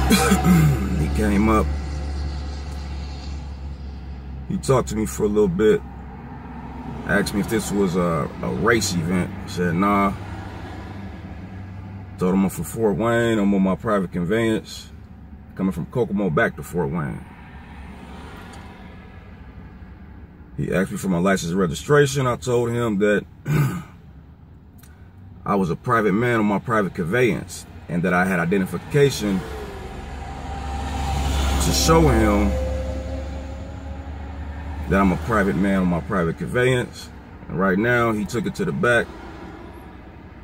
He came up. He talked to me for a little bit. Asked me if this was a race event. I said, nah. Told him I'm from Fort Wayne. I'm on my private conveyance, coming from Kokomo back to Fort Wayne. He asked me for my license and registration. I told him that I was a private man on my private conveyance and that I had identification to show him that I'm a private man on my private conveyance. And right now, he took it to the back.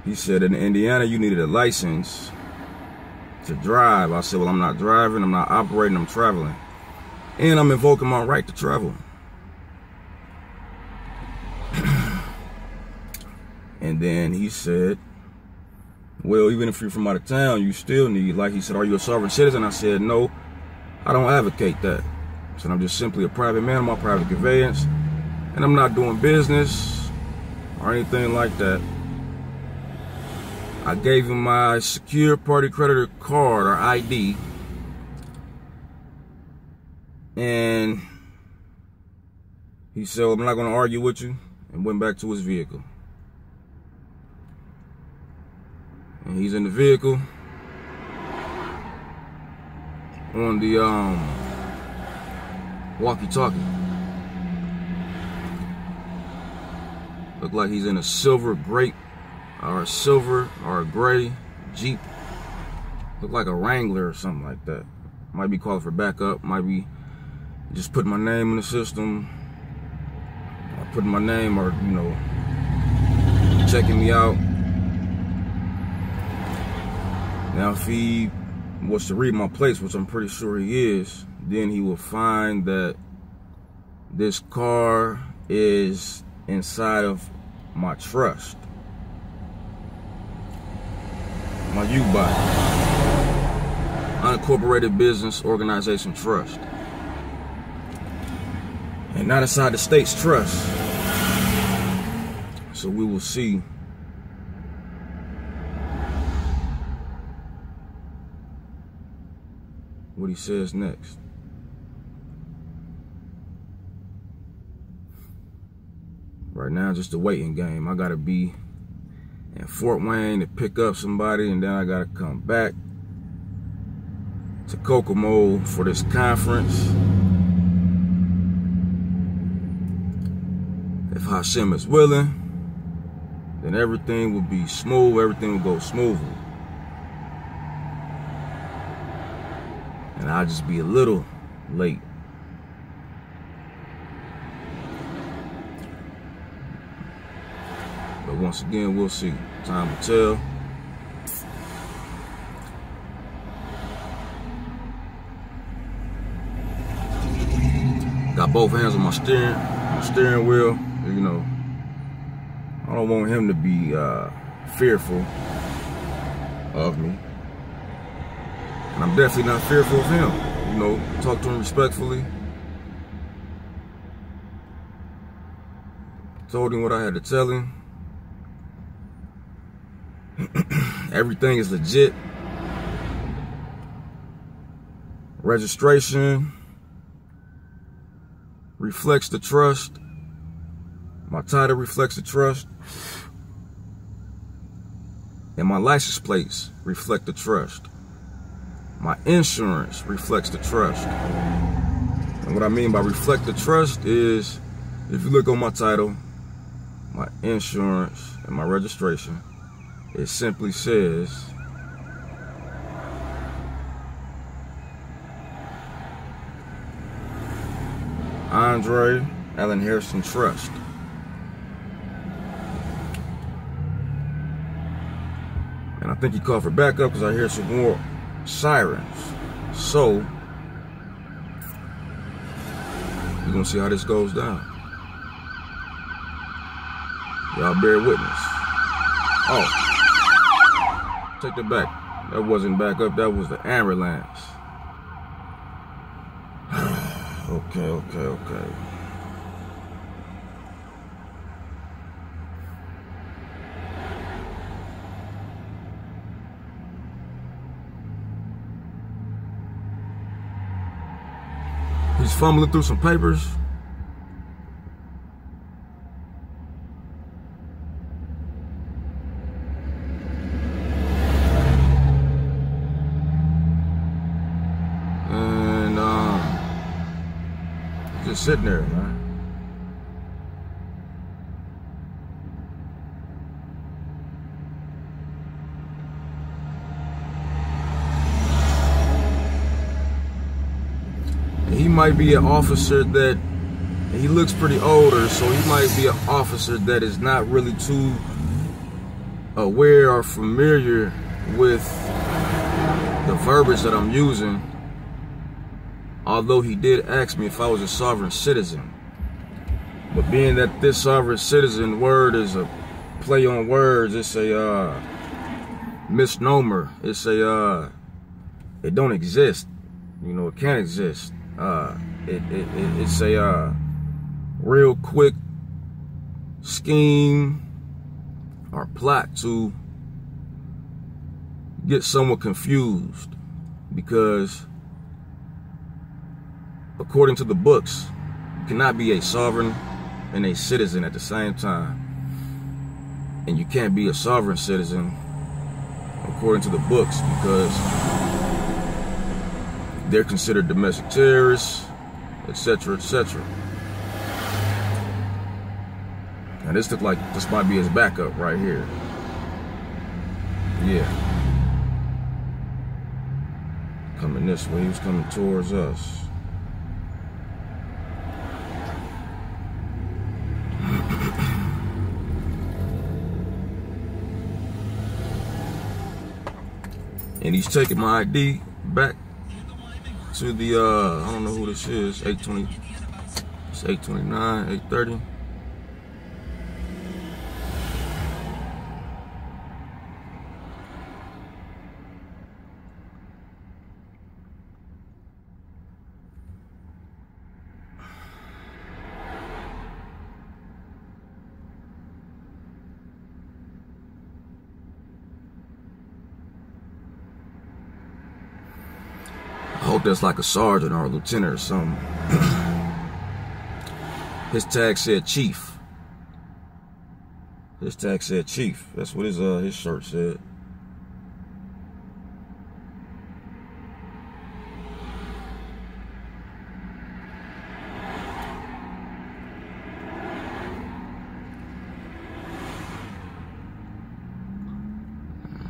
He said, in Indiana, you needed a license to drive. I said, well, I'm not driving, I'm not operating, I'm traveling. And I'm invoking my right to travel. And then he said, well, even if you're from out of town, you still need, like he said, are you a sovereign citizen? I said, no, I don't advocate that. I said, I'm just simply a private man on my private conveyance, and I'm not doing business or anything like that. I gave him my secure party creditor card, or ID, and he said, well, I'm not going to argue with you, and went back to his vehicle. And he's in the vehicle on the walkie-talkie. Look like he's in a silver grape, or a silver or a gray Jeep. Look like a Wrangler or something like that. Might be calling for backup, might be just putting my name in the system, or putting my name, or, you know, checking me out. Now, if he was to read my plates, which I'm pretty sure he is, then he will find that this car is inside of my trust, my UBOT, Unincorporated Business Organization Trust, and not inside the state's trust. So we will see what he says next. Right now, just a waiting game. I gotta be in Fort Wayne to pick up somebody, and then I gotta come back to Kokomo for this conference. If Hashem is willing, then everything will be smooth, everything will go smoothly. And I'll just be a little late. But once again, we'll see. Time will tell. Got both hands on my steering wheel. You know, I don't want him to be fearful of me. And I'm definitely not fearful of him. You know, talk to him respectfully. Told him what I had to tell him. Everything is legit. Registration reflects the trust. My title reflects the trust. And my license plates reflect the trust. My insurance reflects the trust. And what I mean by reflect the trust is, if you look on my title, my insurance, and my registration, it simply says Andre Allen Harrison Trust. And I think he called for backup because I hear some more sirens. So we're gonna see how this goes down. Y'all bear witness. Oh, take that back. That wasn't backup, that was the ambulance. Okay. He's fumbling through some papers. And just sitting there, man. He might be an officer that, he looks pretty older, so he might be an officer that is not really too aware or familiar with the verbiage that I'm using. Although he did ask me if I was a sovereign citizen. But being that this sovereign citizen word is a play on words, it's a misnomer. It's a, it don't exist. You know, it can't exist. It's a real quick scheme or plot to get someone confused, because according to the books, you cannot be a sovereign and a citizen at the same time. And you can't be a sovereign citizen according to the books because they're considered domestic terrorists, etc., etc. And this looked like this might be his backup right here. Yeah. Coming this way, he was coming towards us. And he's taking my ID back to the, I don't know who this is, 820, it's 829, 830. I hope that's like a sergeant or a lieutenant or something. His tag said chief. His tag said chief. That's what his shirt said.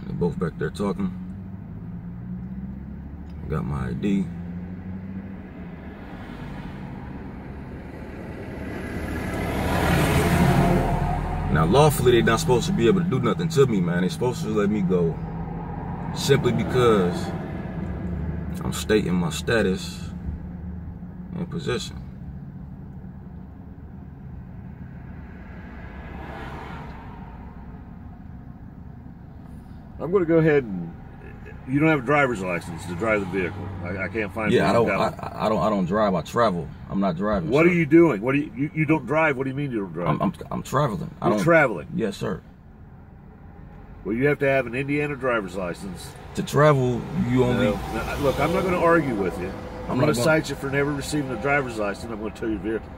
They're both back there talking. Got my ID. Now, lawfully, they're not supposed to be able to do nothing to me, man. They're supposed to let me go simply because I'm stating my status and position. I'm going to go ahead and. You don't have a driver's license to drive the vehicle. I can't find. Yeah, I don't drive. I travel. I'm not driving. What are you doing? What do you don't drive? What do you mean you don't drive? I'm traveling. You're traveling. Yes, sir. Well, you have to have an Indiana driver's license to travel. You only look. I'm not going to argue with you. I'm going to cite you for never receiving a driver's license. I'm going to tow your vehicle.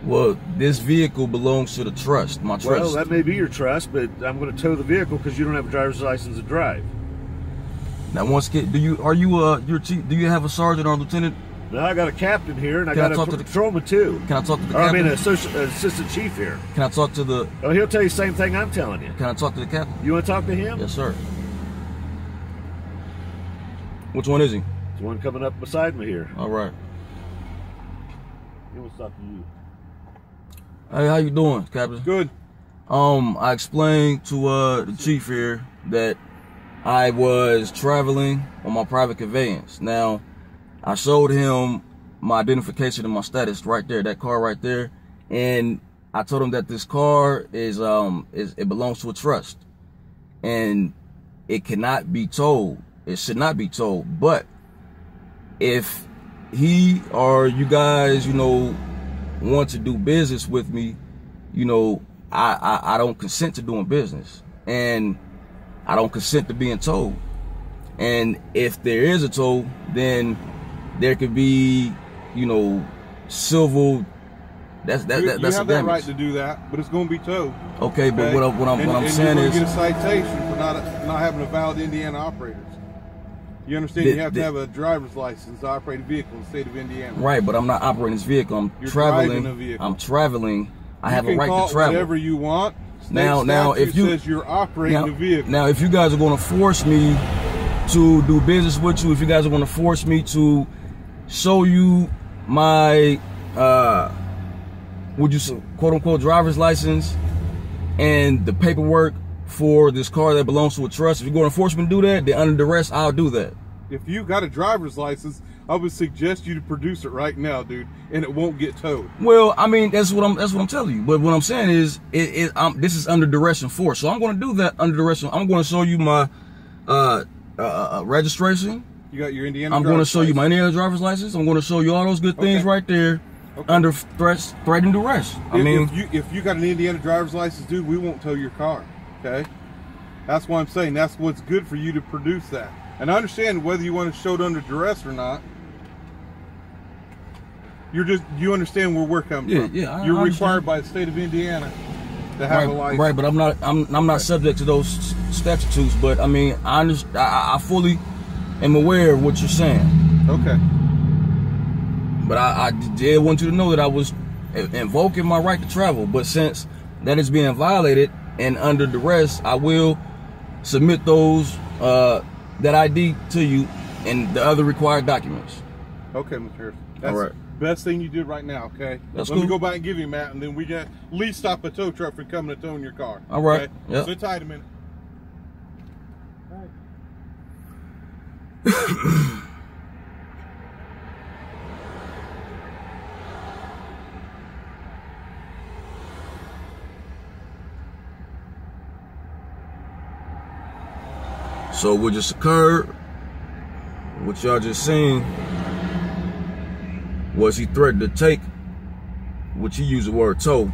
Well, this vehicle belongs to the trust. My trust. Well, that may be your trust, but I'm going to tow the vehicle because you don't have a driver's license to drive. Now, do you have a sergeant or a lieutenant? No, I got a captain here, and I got a patrolman too. Can I talk to the captain? I mean, an assistant chief here. Can I talk to the? Oh, he'll tell you the same thing I'm telling you. Can I talk to the captain? You want to talk to him? Yes, sir. Which one is he? The one coming up beside me here. All right. He wants to talk to you. Hey, how you doing, Captain? Good. I explained to the chief here that I was traveling on my private conveyance. Now, I showed him my identification and my status right there, that car right there, and I told him that this car it belongs to a trust, and it cannot be towed. It should not be towed. But if he or you guys, want to do business with me, I don't consent to doing business, and I don't consent to being towed. And if there is a tow, then there could be you know, silver. That's you have a that damage. right to do that, but it's going to be towed. Okay, but what I'm saying you're is, going to get a citation for not having a valid Indiana operators. You understand? You have to have a driver's license to operate a vehicle in the state of Indiana. Right, but I'm not operating this vehicle. You're traveling. driving a vehicle. I'm traveling. I have You a right can call to travel. whatever you want. State Now, if you says you're operating a vehicle. Now, if you guys are going to force me to do business with you, if you guys are going to force me to show you my would you quote unquote driver's license and the paperwork for this car that belongs to a trust, if you're going to force me to do that, then under duress, I'll do that. If you got a driver's license, I would suggest you to produce it right now, dude, and it won't get towed. Well, I mean, that's what I'm telling you. But what I'm saying is, this is under duress and force. So I'm going to do that under duress. I'm going to show you my registration. You got your Indiana. I'm going to show you my Indiana driver's license. I'm going to show you all those good things right there. Okay. Under threat and duress. If you got an Indiana driver's license, dude, we won't tow your car. Okay, that's why I'm saying that's what's good for you to produce that. And I understand whether you want to show it under duress or not. You understand where we're coming from. Yeah, you're required by the state of Indiana to have a license. Right, but I'm not subject to those statutes. But I mean, I fully am aware of what you're saying. Okay. But I did want you to know that I was invoking my right to travel. But since that is being violated and under duress, I will submit those that ID to you and the other required documents. Okay, Mr. Harrison. That's all right. Best thing you did right now, okay? That's Let cool. me go back and give you that, and then we can at least stop a tow truck from coming to towing your car. All right. Okay? Yep. Sit tight a minute. So what just occurred, what y'all just seen, was he threatened to take, which he used the word tow,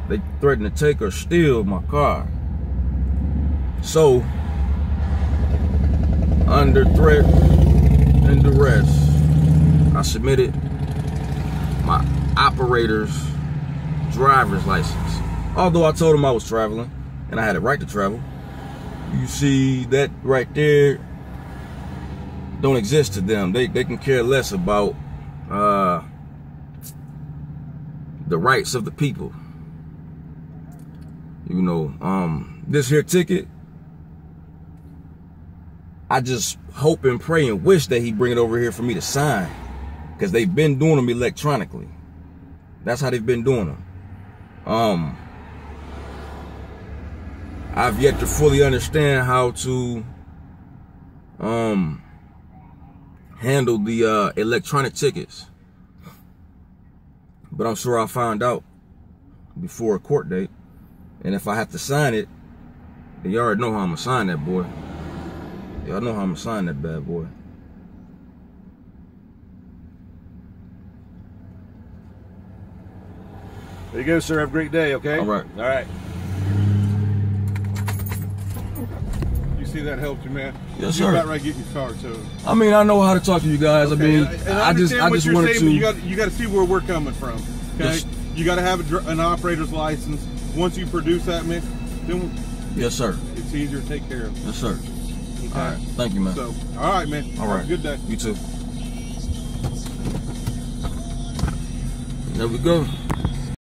they threatened to take or steal my car. So, under threat and duress, I submitted my operator's driver's license. Although I told him I was traveling and I had a right to travel. You see that right there don't exist to them. They can care less about the rights of the people. You know, this here ticket, I just hope and pray and wish that he bring it over here for me to sign, because they've been doing them electronically. That's how they've been doing them. I've yet to fully understand how to handle the electronic tickets, but I'm sure I'll find out before a court date. And if I have to sign it, then you already know how I'm gonna sign that boy. Y'all know how I'm gonna sign that bad boy. There you go, sir. Have a great day, okay? All right. All right. You see that helped you, man? Yes, You're sir. about right getting your car towed. I mean, I know how to talk to you guys. Okay, I mean, and I just understand what wanted you're to. saying, but you got to see where we're coming from. Okay, Yes. You got to have an operator's license. Once you produce that, man, then Yes, sir. it's easier to take care of. Yes, sir. Okay? All right. Thank you, man. So, all right, man. All right. Have a good day. You too. There we go.